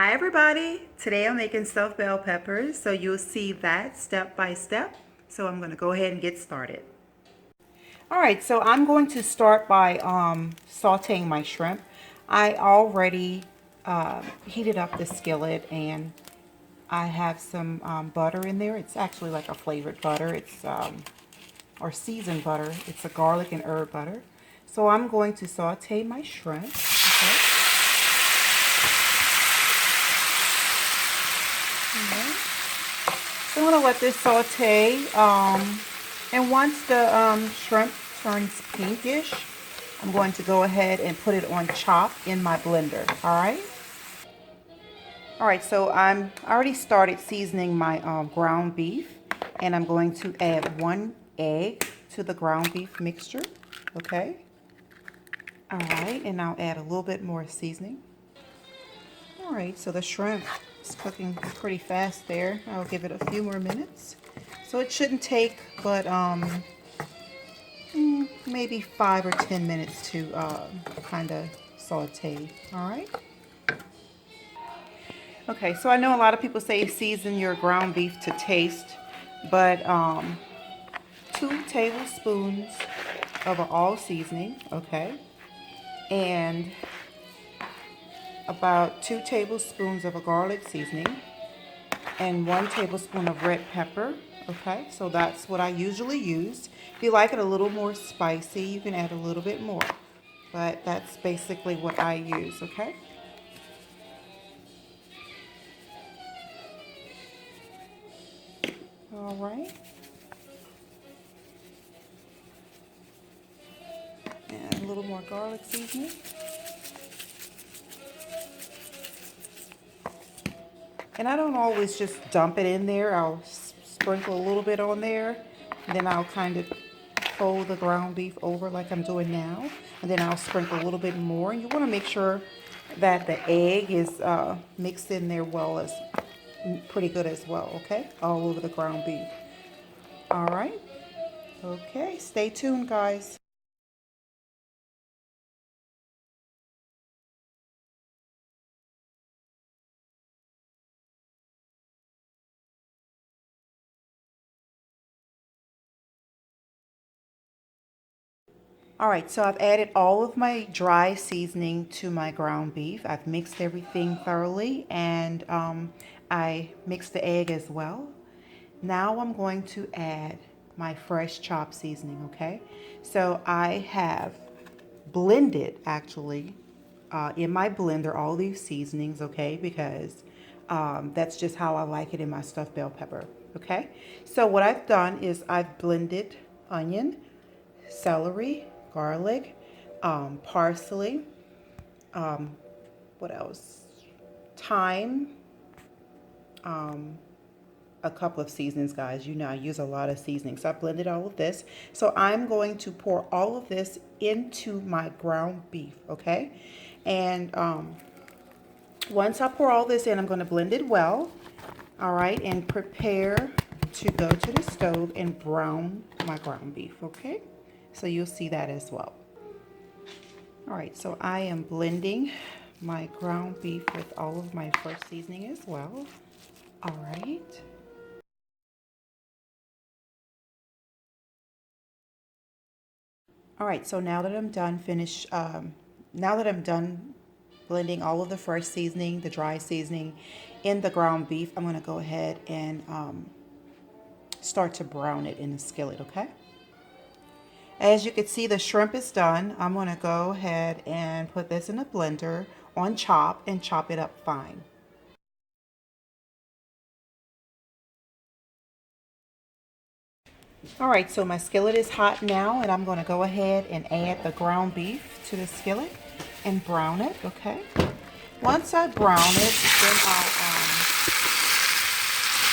Hi everybody! Today I'm making stuffed bell peppers, so you'll see that step by step. So I'm going to go ahead and get started. Alright, so I'm going to start by sauteing my shrimp. I already heated up the skillet and I have some butter in there. It's actually like a flavored butter. It's or seasoned butter. It's a garlic and herb butter. So I'm going to saute my shrimp. Okay. So I'm going to let this saute, and once the shrimp turns pinkish, I'm going to go ahead and put it on chop in my blender. All right, so I already started seasoning my ground beef, and I'm going to add 1 egg to the ground beef mixture. Okay. All right, and I'll add a little bit more seasoning. All right, so the shrimp is cooking pretty fast there. I'll give it a few more minutes. So it shouldn't take but maybe 5 or 10 minutes to kind of saute. All right. Okay, so I know a lot of people say season your ground beef to taste, but 2 tablespoons of all seasoning, okay, and about 2 tablespoons of a garlic seasoning and 1 tablespoon of red pepper. Okay, so that's what I usually use. If you like it a little more spicy, you can add a little bit more, but that's basically what I use. Okay. All right. And a little more garlic seasoning. And I don't always just dump it in there. I'll sprinkle a little bit on there. And then I'll kind of fold the ground beef over like I'm doing now. And then I'll sprinkle a little bit more. And you want to make sure that the egg is mixed in there well, as pretty good as well, okay? All over the ground beef. All right. Okay, stay tuned, guys. All right, so I've added all of my dry seasoning to my ground beef. I've mixed everything thoroughly, and I mixed the egg as well. Now I'm going to add my fresh chopped seasoning, okay? So I have blended, actually, in my blender all these seasonings, okay? Because that's just how I like it in my stuffed bell pepper, okay? So what I've done is I've blended onion, celery, garlic, parsley, what else? Thyme, a couple of seasonings, guys. You know I use a lot of seasoning. So I blended all of this. So I'm going to pour all of this into my ground beef, okay? And once I pour all this in, I'm going to blend it well, all right, and prepare to go to the stove and brown my ground beef, okay? So you'll see that as well. All right, so I am blending my ground beef with all of my fresh seasoning as well. All right. All right, so now that I'm done blending all of the fresh seasoning, the dry seasoning in the ground beef, I'm going to go ahead and start to brown it in the skillet, okay? As you can see, the shrimp is done. I'm going to go ahead and put this in a blender on chop and chop it up fine. All right, so my skillet is hot now, and I'm going to go ahead and add the ground beef to the skillet and brown it, okay? Once I brown it, then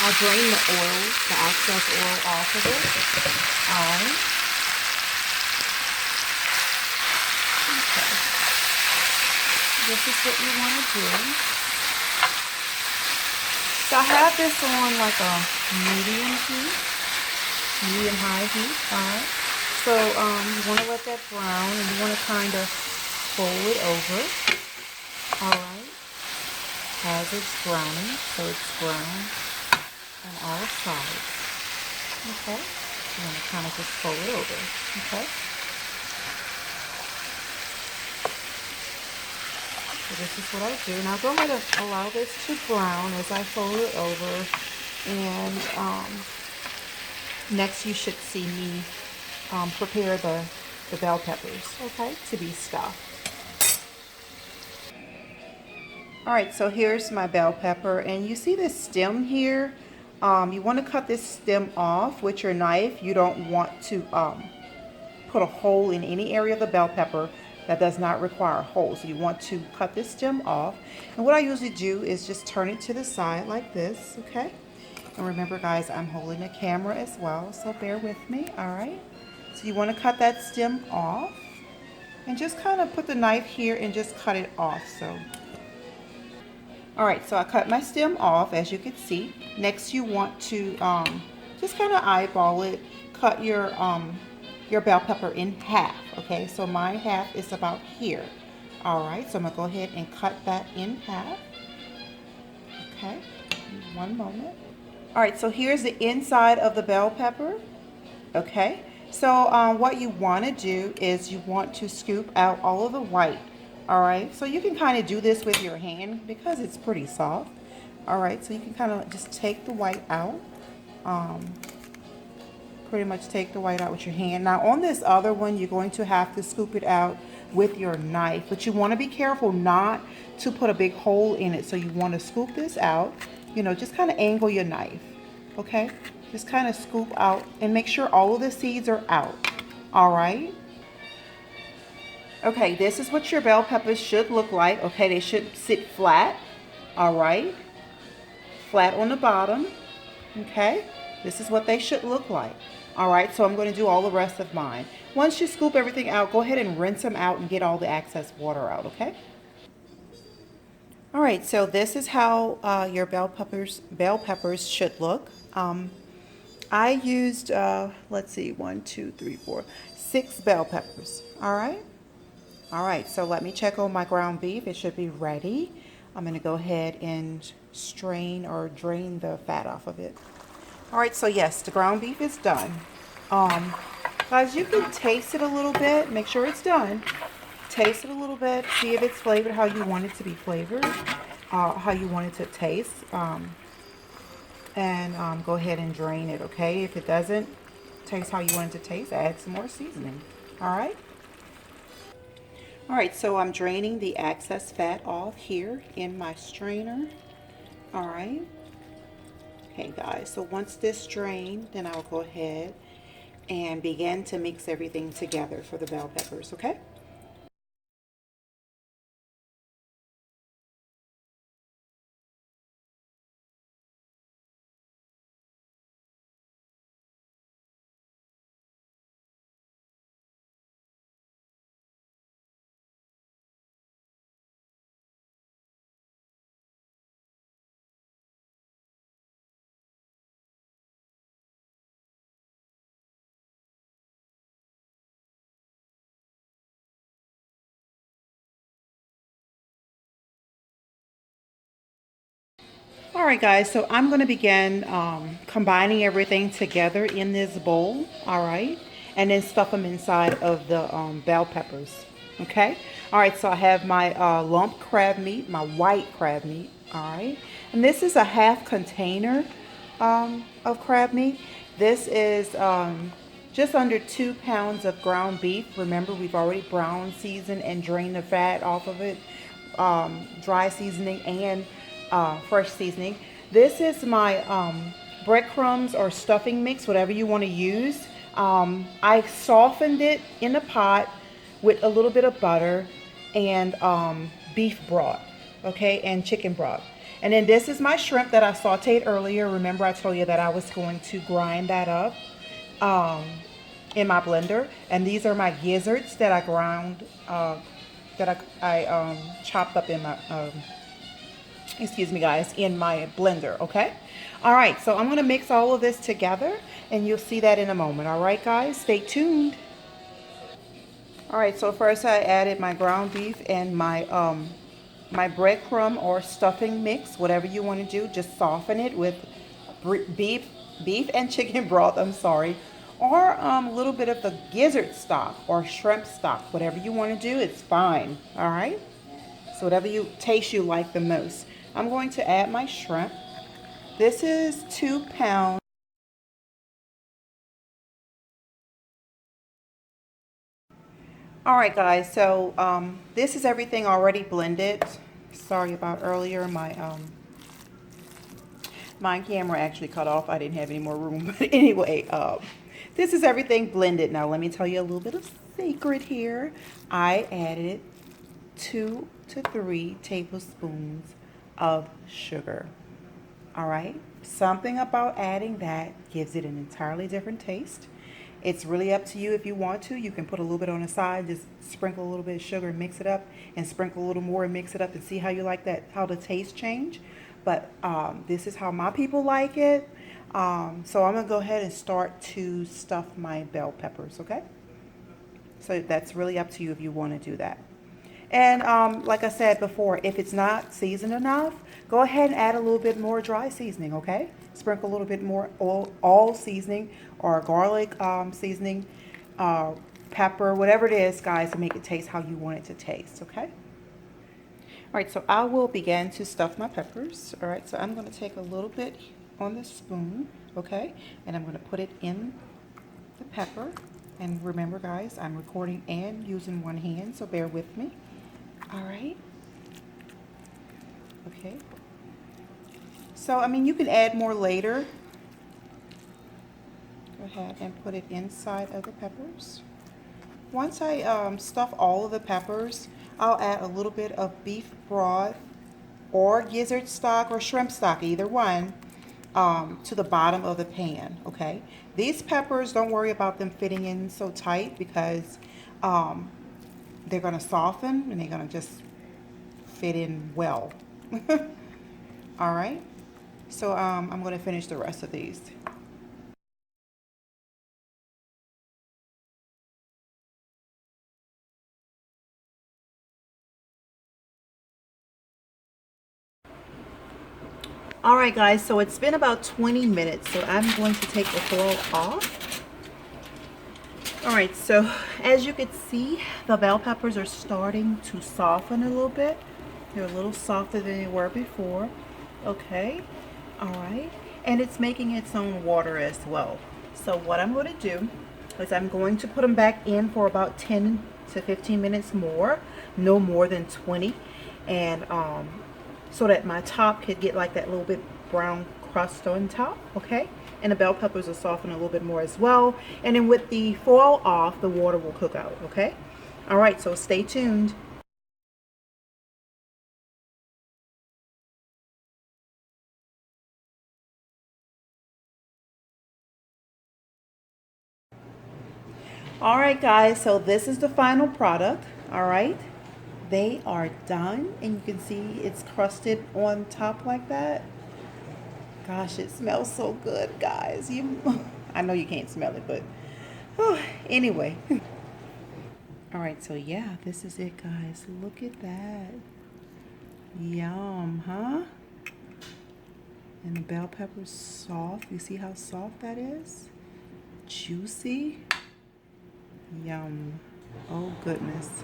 I'll drain the oil, the excess oil off of it. All right. Okay. This is what you want to do. So I have this on like a medium high heat. All right. So you want to let that brown, and you want to kind of fold it over. All right. as it's browning, so it's brown on all sides. Okay, you want to kind of just fold it over. Okay, so this is what I do. Now go ahead and allow this to brown as I fold it over, and next you should see me prepare the bell peppers, okay, to be stuffed. All right, so here's my bell pepper, and you see this stem here. You want to cut this stem off with your knife. You don't want to put a hole in any area of the bell pepper that does not require a hole. So you want to cut this stem off. And what I usually do is just turn it to the side like this, okay? And remember guys, I'm holding the camera as well, so bear with me, all right? So you want to cut that stem off and just kind of put the knife here and just cut it off. So all right, so I cut my stem off, as you can see. Next, you want to just kind of eyeball it. Cut your bell pepper in half, okay? So my half is about here. All right, so I'm gonna go ahead and cut that in half. Okay, one moment. All right, so here's the inside of the bell pepper. Okay, so what you want to do is you want to scoop out all of the white. All right, so you can kind of do this with your hand because it's pretty soft. All right, so you can kind of just take the white out. Pretty much take the white out with your hand. Now on this other one, you're going to have to scoop it out with your knife, but you want to be careful not to put a big hole in it. So you want to scoop this out, you know, just kind of angle your knife, okay? Just kind of scoop out and make sure all of the seeds are out, all right? Okay, this is what your bell peppers should look like. Okay, they should sit flat, all right? Flat on the bottom, okay? This is what they should look like. All right, so I'm going to do all the rest of mine. Once you scoop everything out, go ahead and rinse them out and get all the excess water out, okay? All right, so this is how your bell peppers should look. I used, let's see, 1, 2, 3, 4, 6 bell peppers, all right? All right, so let me check on my ground beef. It should be ready. I'm gonna go ahead and strain or drain the fat off of it. All right, so yes, the ground beef is done. Guys, you can taste it a little bit. Make sure it's done. Taste it a little bit. See if it's flavored how you want it to be flavored, how you want it to taste. And go ahead and drain it, okay? If it doesn't taste how you want it to taste, add some more seasoning, all right? All right, so I'm draining the excess fat off here in my strainer, all right? Okay, guys, so once this drained, then I'll go ahead and begin to mix everything together for the bell peppers, okay? All right, guys, so I'm going to begin combining everything together in this bowl, all right? And then stuff them inside of the bell peppers, okay? All right, so I have my lump crab meat, my white crab meat, all right? And this is a half container of crab meat. This is just under 2 pounds of ground beef. Remember, we've already brown seasoned and drained the fat off of it, dry seasoning and fresh seasoning. This is my breadcrumbs or stuffing mix, whatever you want to use. I softened it in a pot with a little bit of butter and beef broth, okay, and chicken broth. And then this is my shrimp that I sauteed earlier. Remember I told you that I was going to grind that up in my blender. And these are my gizzards that I ground, that I chopped up in my excuse me guys, in my blender, okay? All right, so I'm gonna mix all of this together and you'll see that in a moment. All right, guys, stay tuned. All right, so first I added my ground beef and my my breadcrumb or stuffing mix, whatever you want to do. Just soften it with beef and chicken broth, I'm sorry, or a little bit of the gizzard stock or shrimp stock, whatever you want to do, it's fine. All right, so whatever you taste you like the most. I'm going to add my shrimp. This is 2 pounds. All right, guys, so this is everything already blended. Sorry about earlier, my camera actually cut off. I didn't have any more room. But anyway, this is everything blended. Now, let me tell you a little bit of secret here. I added 2 to 3 tablespoons of sugar. All right. Something about adding that gives it an entirely different taste. It's really up to you if you want to. You can put a little bit on the side, just sprinkle a little bit of sugar and mix it up, and sprinkle a little more and mix it up and see how you like that, how the taste change. But this is how my people like it. So I'm going to go ahead and start to stuff my bell peppers, okay? So that's really up to you if you want to do that. And like I said before, if it's not seasoned enough, go ahead and add a little bit more dry seasoning, okay? Sprinkle a little bit more all seasoning or garlic seasoning, pepper, whatever it is, guys, to make it taste how you want it to taste, okay? All right, so I will begin to stuff my peppers. All right, so I'm going to take a little bit on the spoon, okay? And I'm going to put it in the pepper. And remember, guys, I'm recording and using one hand, so bear with me. All right. Okay. So, I mean, you can add more later. Go ahead and put it inside of the peppers. Once I stuff all of the peppers, I'll add a little bit of beef broth or gizzard stock or shrimp stock, either one, to the bottom of the pan, okay? These peppers, don't worry about them fitting in so tight because they're going to soften and they're going to just fit in well. All right, so I'm going to finish the rest of these. All right, guys, so it's been about 20 minutes, so I'm going to take the foil off. All right, so as you can see, the bell peppers are starting to soften a little bit. They're a little softer than they were before. Okay, all right, and it's making its own water as well. So what I'm going to do is I'm going to put them back in for about 10 to 15 minutes more, no more than 20, and so that my top could get like that little bit brown crust on top, okay? And the bell peppers will soften a little bit more as well. And then with the foil off, the water will cook out, okay? All right, so stay tuned. All right, guys, so this is the final product, all right? They are done, and you can see it's crusted on top like that. Gosh, it smells so good, guys. I know you can't smell it, but anyway. All right, so yeah, this is it, guys. Look at that. Yum, huh? And the bell pepper's soft. You see how soft that is? Juicy. Yum. Oh, goodness.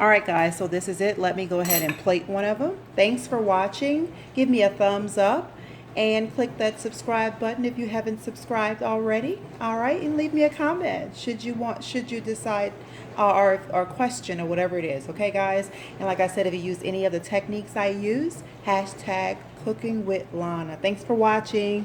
All right, guys, so this is it. Let me go ahead and plate one of them. Thanks for watching. Give me a thumbs up and click that subscribe button if you haven't subscribed already. All right, and leave me a comment should you decide or question or whatever it is. Okay, guys? And like I said, if you use any of the techniques I use, #CookingWithLana. Thanks for watching.